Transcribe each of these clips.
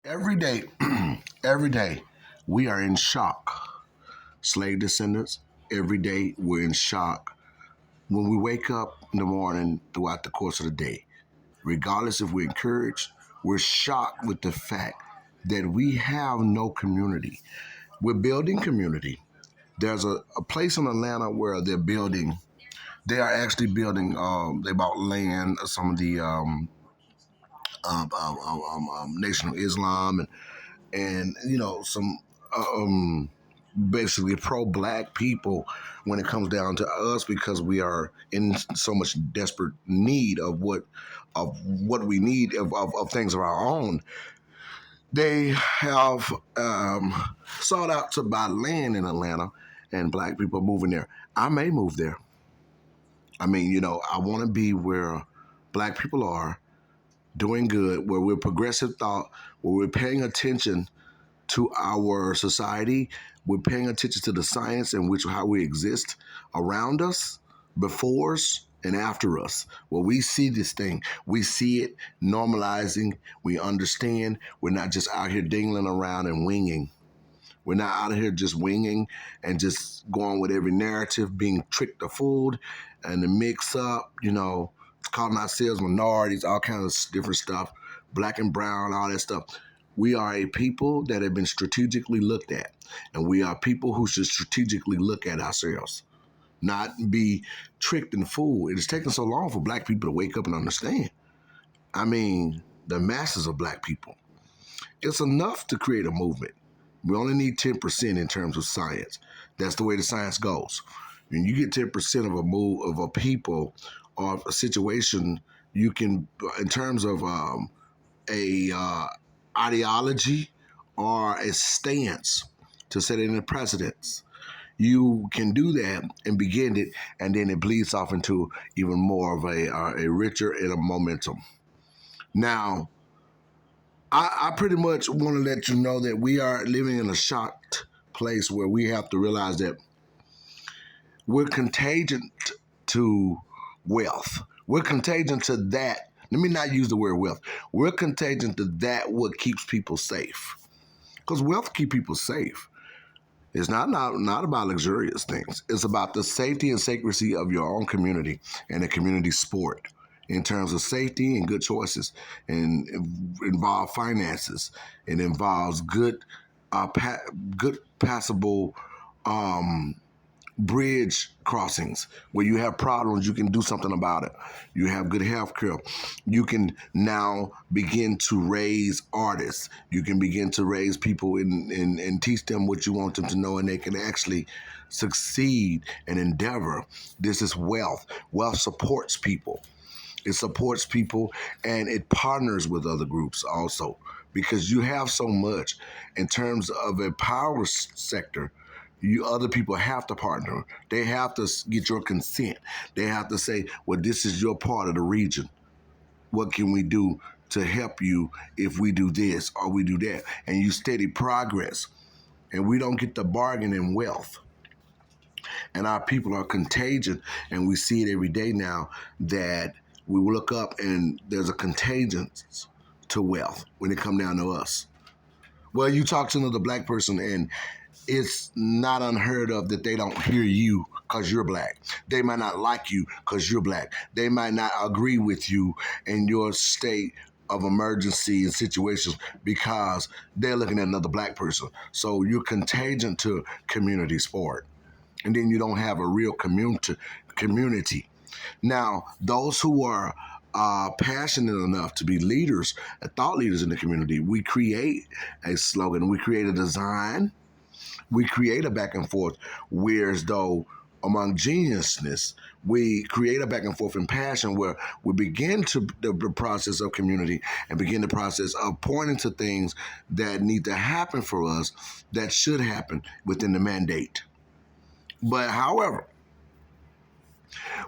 Every day, every day, we are in shock. Slave descendants, every day we're in shock. When we wake up in the morning throughout the course of the day, regardless if we're encouraged, we're shocked with the fact that we have no community. We're building community. There's a place in Atlanta where they are actually building, they bought land, some of the Nation of Islam and some um, basically pro-black people when it comes down to us because we are in so much desperate need of what we need of things of our own. They have sought out to buy land in Atlanta, and black people are moving there. I may move there. I mean, I want to be where black people are doing good, where we're progressive thought, where we're paying attention to our society. We're paying attention to the science in which how we exist around us, before us, and after us. Well, we see this thing. We see it normalizing. We understand. We're not just out here dingling around and winging. We're not out here just winging and just going with every narrative, being tricked or fooled, and the mix up, calling ourselves minorities, all kinds of different stuff, black and brown, all that stuff. We are a people that have been strategically looked at, and we are people who should strategically look at ourselves, not be tricked and fooled. It has taken so long for black people to wake up and understand. I mean, the masses of black people. It's enough to create a movement. We only need 10% in terms of science. That's the way the science goes. When you get 10% of a move of a people or a situation, you can, in terms of a ideology or a stance to set in the precedence. You can do that and begin it, and then it bleeds off into even more of a richer and a momentum. Now, I pretty much want to let you know that we are living in a shocked place where we have to realize that we're contagion to wealth. We're contagion to that. Let me not use the word wealth. We're contagion to that what keeps people safe. Because wealth keep people safe. It's not about luxurious things. It's about the safety and sacrecy of your own community and the community sport in terms of safety and good choices, and involve finances. It involves good passable um, bridge crossings where you have problems, you can do something about it. You have good health care. You can now begin to raise artists. You can begin to raise people and teach them what you want them to know, and they can actually succeed and endeavor. This is wealth. Wealth supports people. It supports people, and it partners with other groups also, because you have so much in terms of a power sector. You other people have to partner. They have to get your consent. They have to say, well, this is your part of the region. What can we do to help you if we do this or we do that? And you steady progress. And we don't get the bargain in wealth. And our people are contagion, and we see it every day now that we look up and there's a contagion to wealth when it come down to us. Well, you talk to another black person, and it's not unheard of that they don't hear you because you're black. They might not like you because you're black. They might not agree with you in your state of emergency and situations because they're looking at another black person. So you're contagion to community sport. And then you don't have a real community. Now, those who are passionate enough to be leaders, thought leaders in the community, we create a slogan, we create a design, we create a back and forth, whereas though among geniusness, we create a back and forth in passion where we begin to the process of community and begin the process of pointing to things that need to happen for us that should happen within the mandate. But however,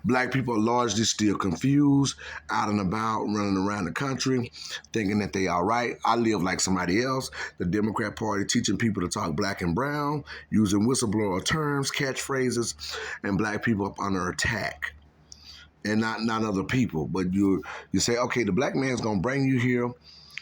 black people are largely still confused, out and about, running around the country, thinking that they all right. I live like somebody else. The Democrat Party teaching people to talk black and brown, using whistleblower terms, catchphrases, and black people up under attack. And not other people, but you say, okay, the black man's gonna bring you here.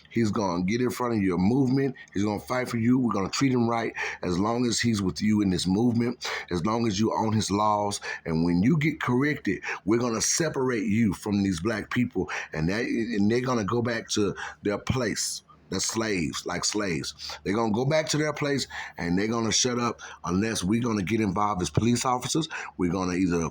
He's going to get in front of your movement. He's going to fight for you. We're going to treat him right as long as he's with you in this movement, as long as you own his laws. And when you get corrected, we're going to separate you from these black people, and they're going to go back to their place. They're slaves, like slaves. They're going to go back to their place and they're going to shut up unless we're going to get involved as police officers. We're going to either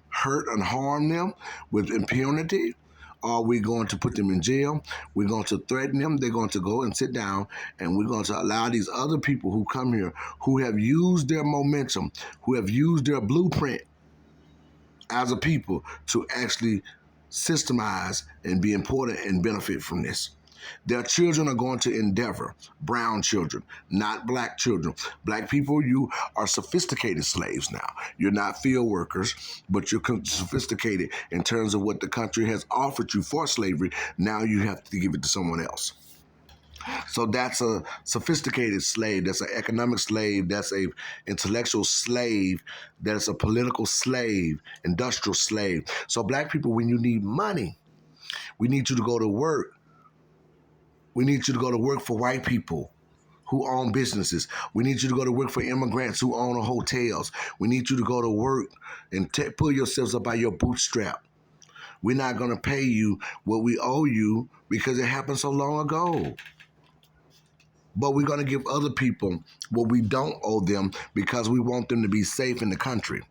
hurt and harm them with impunity, or we're going to put them in jail. We're going to threaten them. They're going to go and sit down, and we're going to allow these other people who come here, who have used their momentum, who have used their blueprint as a people, to actually systemize and be important and benefit from this. Their children are going to endeavor, brown children, not black children. Black people, you are sophisticated slaves now. You're not field workers, but you're sophisticated in terms of what the country has offered you for slavery. Now you have to give it to someone else. So that's a sophisticated slave. That's an economic slave. That's a intellectual slave. That's a political slave, industrial slave. So black people, when you need money, we need you to go to work. We need you to go to work for white people who own businesses. We need you to go to work for immigrants who own hotels. We need you to go to work and pull yourselves up by your bootstrap. We're not going to pay you what we owe you because it happened so long ago. But we're going to give other people what we don't owe them because we want them to be safe in the country.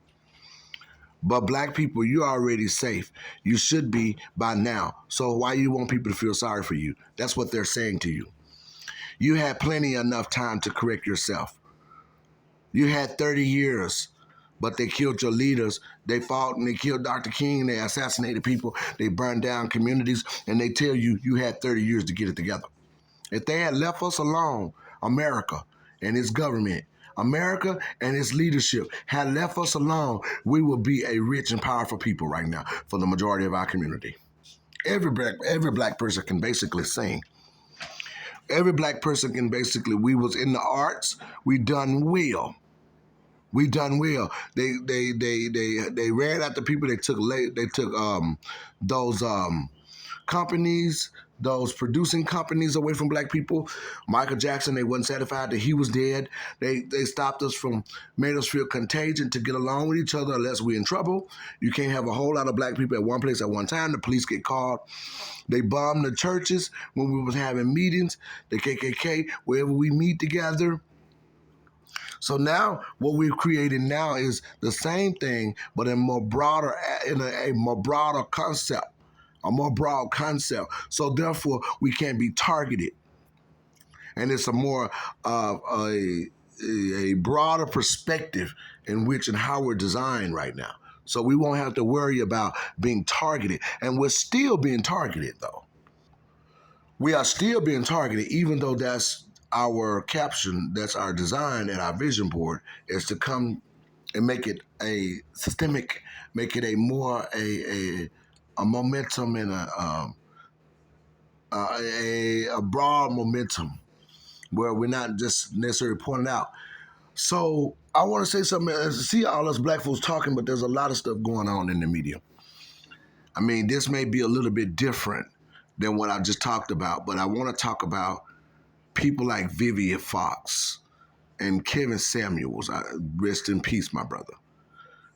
But black people, you're already safe. You should be by now. So why you want people to feel sorry for you? That's what they're saying to you. You had plenty enough time to correct yourself. You had 30 years, but they killed your leaders. They fought and they killed Dr. King. They assassinated people. They burned down communities. And they tell you you had 30 years to get it together. If they had left us alone, America and its government, America and its leadership had left us alone, we would be a rich and powerful people right now for the majority of our community. Every black person can basically sing. Every black person can basically, we was in the arts, we done well. We done well. They ran out the people. They took those companies, those producing companies away from black people. Michael Jackson, they wasn't satisfied that he was dead. They stopped us from, made us feel contagion to get along with each other unless we're in trouble. You can't have a whole lot of black people at one place at one time. The police get called. They bombed the churches when we was having meetings, the KKK, wherever we meet together. So now what we've created now is the same thing, but in more broader, in a more broader concept. A more broad concept. So therefore, we can be targeted. And it's a more a broader perspective in which and how we're designed right now. So we won't have to worry about being targeted. And we're still being targeted, though. We are still being targeted, even though that's our caption, that's our design and our vision board, is to come and make it a systemic, make it a more a momentum and a broad momentum where we're not just necessarily pointing out. So I want to say something. I see all us black folks talking, but there's a lot of stuff going on in the media. I mean, this may be a little bit different than what I just talked about, but I want to talk about people like Vivian Fox and Kevin Samuels. Rest in peace, my brother.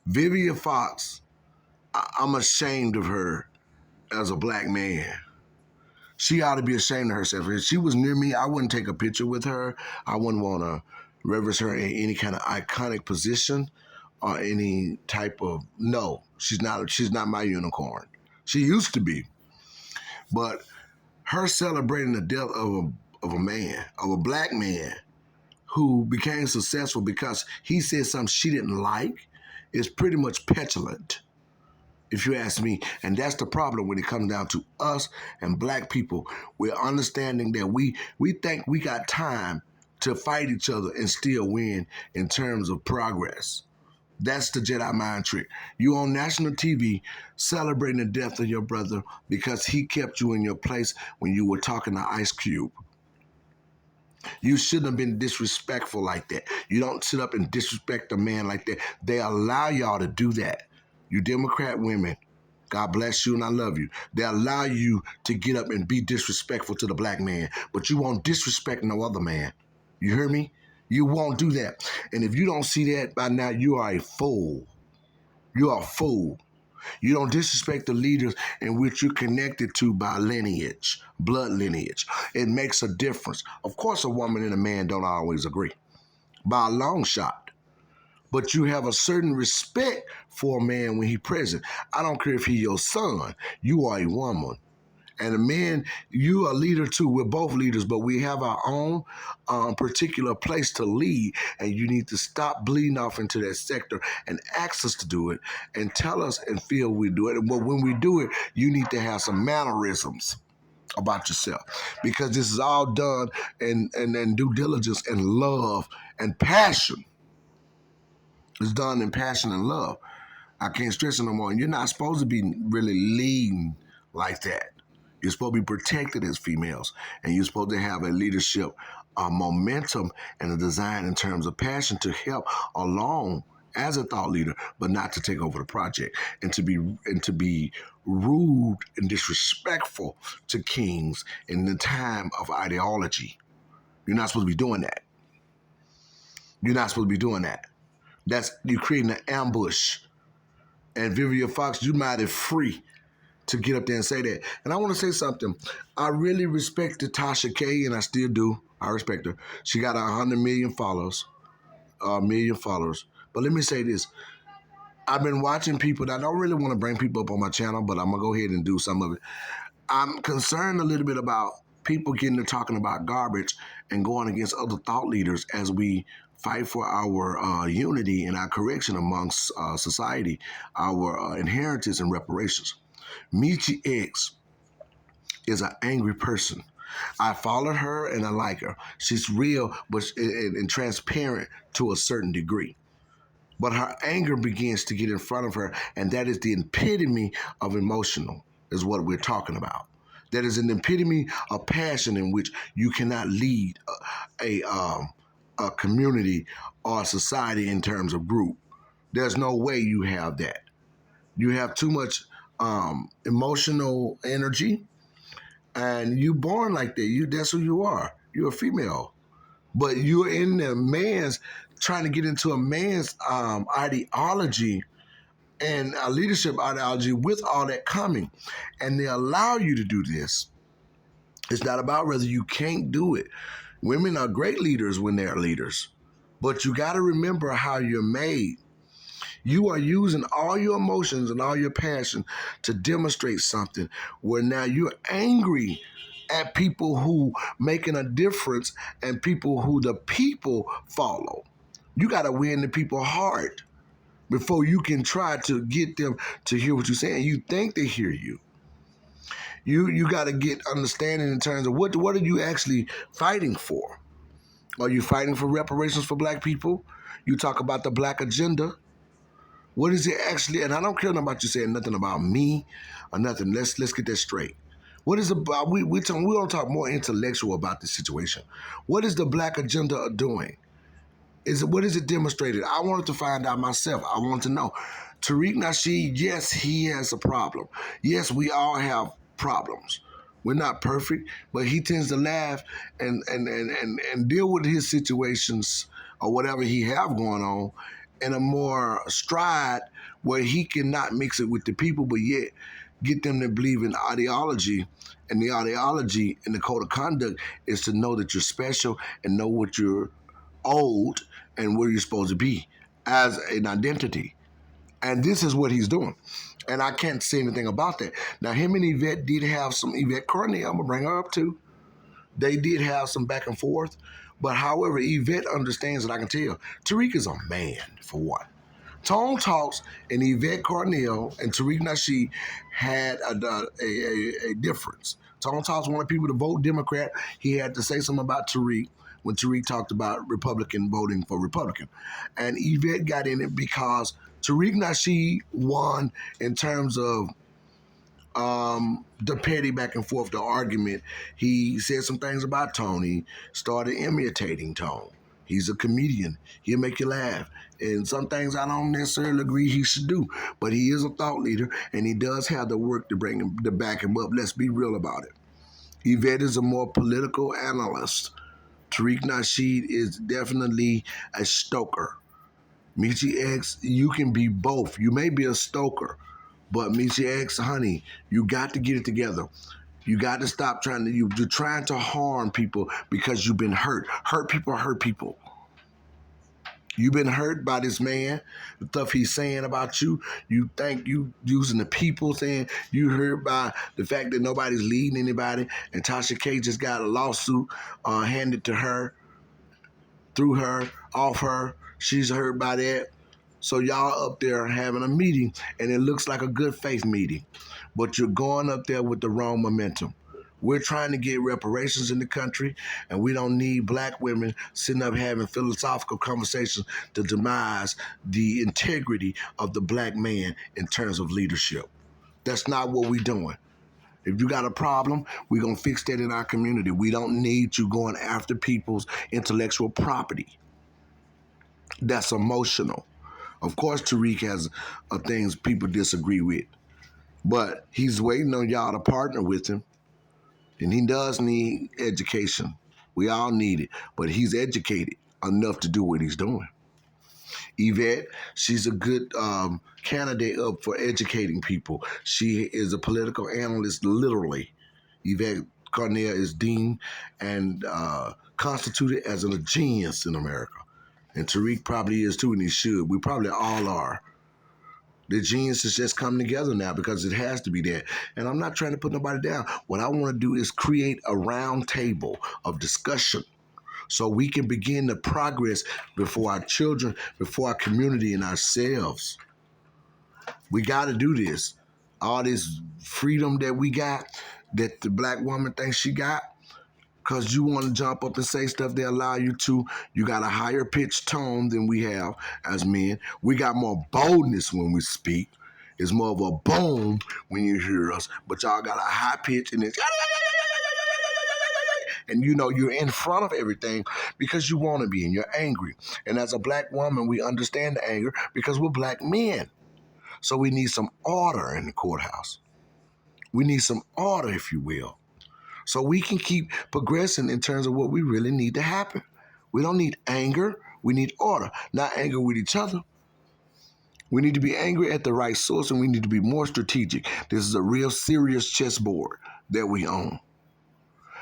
Vivian Fox, I'm ashamed of her as a black man. She ought to be ashamed of herself. If she was near me, I wouldn't take a picture with her. I wouldn't want to reverence her in any kind of iconic position or any type of, no, she's not my unicorn. She used to be. But her celebrating the death of a man, of a black man who became successful because he said something she didn't like is pretty much petulant, if you ask me. And that's the problem when it comes down to us and black people. We're understanding that we think we got time to fight each other and still win in terms of progress. That's the Jedi mind trick. You on national TV celebrating the death of your brother because he kept you in your place when you were talking to Ice Cube. You shouldn't have been disrespectful like that. You don't sit up and disrespect a man like that. They allow y'all to do that. You Democrat women, God bless you and I love you. They allow you to get up and be disrespectful to the black man, but you won't disrespect no other man. You hear me? You won't do that. And if you don't see that by now, you are a fool. You are a fool. You don't disrespect the leaders in which you're connected to by lineage, blood lineage. It makes a difference. Of course, a woman and a man don't always agree by a long shot, but you have a certain respect for a man when he's present. I don't care if he's your son, you are a woman. And a man, you are a leader too. We're both leaders, but we have our own particular place to lead. And you need to stop bleeding off into that sector and ask us to do it and tell us and feel we do it. But when we do it, you need to have some mannerisms about yourself because this is all done in due diligence and love and passion. It's done in passion and love. I can't stress it no more. And you're not supposed to be really leading like that. You're supposed to be protected as females, and you're supposed to have a leadership momentum and a design in terms of passion to help along as a thought leader, but not to take over the project and to be rude and disrespectful to kings in the time of ideology. You're not supposed to be doing that. You're not supposed to be doing that. That's you're creating an ambush. And Vivian Fox, you mighty free to get up there and say that. And I want to say something. I really respected Tasha K, and I still do. I respect her. She got 100 million followers, But let me say this. I've been watching people that I don't really want to bring people up on my channel, but I'm going to go ahead and do some of it. I'm concerned a little bit about people getting to talking about garbage and going against other thought leaders as we fight for our unity and our correction amongst society, our inheritance and reparations. Michi X is an angry person. I followed her and I like her. She's real but and transparent to a certain degree. But her anger begins to get in front of her, and that is the epitome of emotional, is what we're talking about. That is an epitome of passion in which you cannot lead a community or a society in terms of group. There's no way you have that. You have too much emotional energy, and you born like that. That's who you are. You're a female, but you're in the man's trying to get into a man's ideology and a leadership ideology with all that coming, and they allow you to do this. It's not about whether you can't do it. Women are great leaders when they're leaders, but you got to remember how you're made. You are using all your emotions and all your passion to demonstrate something where now you're angry at people who making a difference and people who the people follow. You got to win the people's heart before you can try to get them to hear what you're saying. You think they hear you. You got to get understanding in terms of what are you actually fighting for? Are you fighting for reparations for black people? You talk about the black agenda. What is it actually? And I don't care about you saying nothing about me or nothing. Let's get that straight. What is about we don't talk more intellectual about this situation. What is the black agenda doing? What is it demonstrated? I wanted to find out myself. I want to know. Tariq Nasheed, yes, he has a problem. Yes, we all have problems. We're not perfect, but he tends to laugh and deal with his situations or whatever he have going on in a more stride where he cannot mix it with the people, but yet get them to believe in ideology. And the ideology and the code of conduct is to know that you're special and know what you're owed and where you're supposed to be as an identity. And this is what he's doing. And I can't say anything about that. Now, him and Yvette did have some, Yvette Cornell, I'm going to bring her up too. They did have some back and forth. But however, Yvette understands that I can tell. Tariq is a man, for one. Tone Talks and Yvette Cornell and Tariq Nasheed had a difference. Tone Talks wanted people to vote Democrat. He had to say something about Tariq when Tariq talked about Republican voting for Republican. And Yvette got in it because Tariq Nasheed won in terms of the petty back and forth, the argument. He said some things about Tony, started imitating Tone. He's a comedian. He'll make you laugh. And some things I don't necessarily agree he should do, but he is a thought leader, and he does have the work to bring him to back him up. Let's be real about it. Yvette is a more political analyst. Tariq Nasheed is definitely a stoker. Michi X, you can be both. You may be a stoker, but Michi X, honey, you got to get it together. You got to stop trying to, you're trying to harm people because you've been hurt. Hurt people hurt people. You've been hurt by this man, the stuff he's saying about you. You think you using the people saying you hurt by the fact that nobody's leading anybody. And Tasha K just got a lawsuit handed to her, through her, off her. She's hurt by that. So y'all up there having a meeting, and it looks like a good faith meeting, but you're going up there with the wrong momentum. We're trying to get reparations in the country, and we don't need black women sitting up having philosophical conversations to demise the integrity of the black man in terms of leadership. That's not what we're doing. If you got a problem, we're going to fix that in our community. We don't need you going after people's intellectual property. That's emotional. Of course, Tariq has things people disagree with, but he's waiting on y'all to partner with him, and he does need education. We all need it, but he's educated enough to do what he's doing. Yvette, she's a good candidate up for educating people. She is a political analyst, literally. Yvette Cornell is deemed and constituted as a genius in America. And Tariq probably is too, and he should. We probably all are. The genius is just coming together now because it has to be there. And I'm not trying to put nobody down. What I want to do is create a round table of discussion so we can begin the progress before our children, before our community, and ourselves. We got to do this. All this freedom that we got, that the black woman thinks she got, because you want to jump up and say stuff they allow you to. You got a higher pitched tone than we have as men. We got more boldness when we speak. It's more of a boom when you hear us. But y'all got a high pitch and it's and you know you're in front of everything because you want to be and you're angry. And as a black woman, we understand the anger because we're black men. So we need some order in the courthouse. We need some order, if you will. So we can keep progressing in terms of what we really need to happen. We don't need anger. We need order, not anger with each other. We need to be angry at the right source, and we need to be more strategic. This is a real serious chessboard that we own.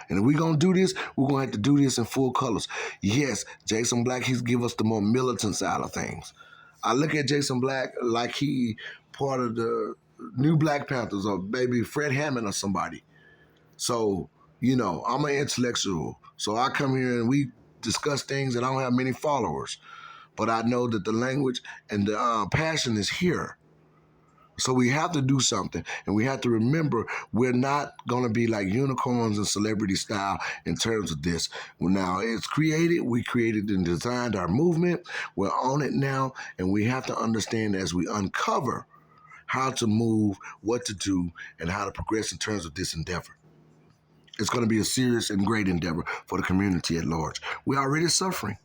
And if we're going to do this, we're going to have to do this in full colors. Yes, Jason Black, he's give us the more militant side of things. I look at Jason Black like he part of the new Black Panthers or maybe Fred Hammond or somebody. So, you know, I'm an intellectual. So I come here and we discuss things and I don't have many followers. But I know that the language and the passion is here. So we have to do something. And we have to remember we're not going to be like unicorns and celebrity style in terms of this. Well, now it's created. We created and designed our movement. We're on it now. And we have to understand as we uncover how to move, what to do, and how to progress in terms of this endeavor. It's going to be a serious and great endeavor for the community at large. We're already suffering.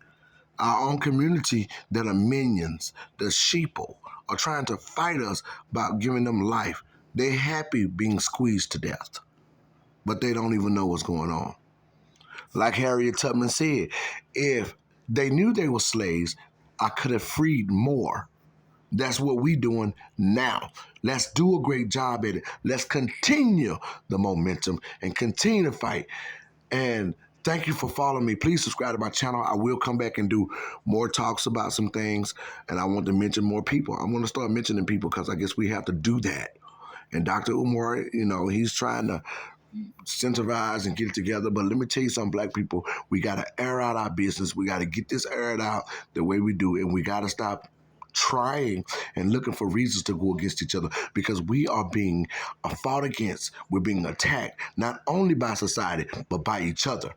Our own community that are minions, the sheeple, are trying to fight us about giving them life. They're happy being squeezed to death, but they don't even know what's going on. Like Harriet Tubman said, if they knew they were slaves, I could have freed more. That's what we're doing now. Let's do a great job at it. Let's continue the momentum and continue to fight. And thank you for following me. Please subscribe to my channel. I will come back and do more talks about some things. And I want to mention more people. I'm going to start mentioning people because I guess we have to do that. And Dr. Umar, you know, he's trying to incentivize and get it together. But let me tell you something, black people. We got to air out our business. We got to get this aired out the way we do. And we got to stop trying and looking for reasons to go against each other because we are being fought against. We're being attacked, not only by society, but by each other.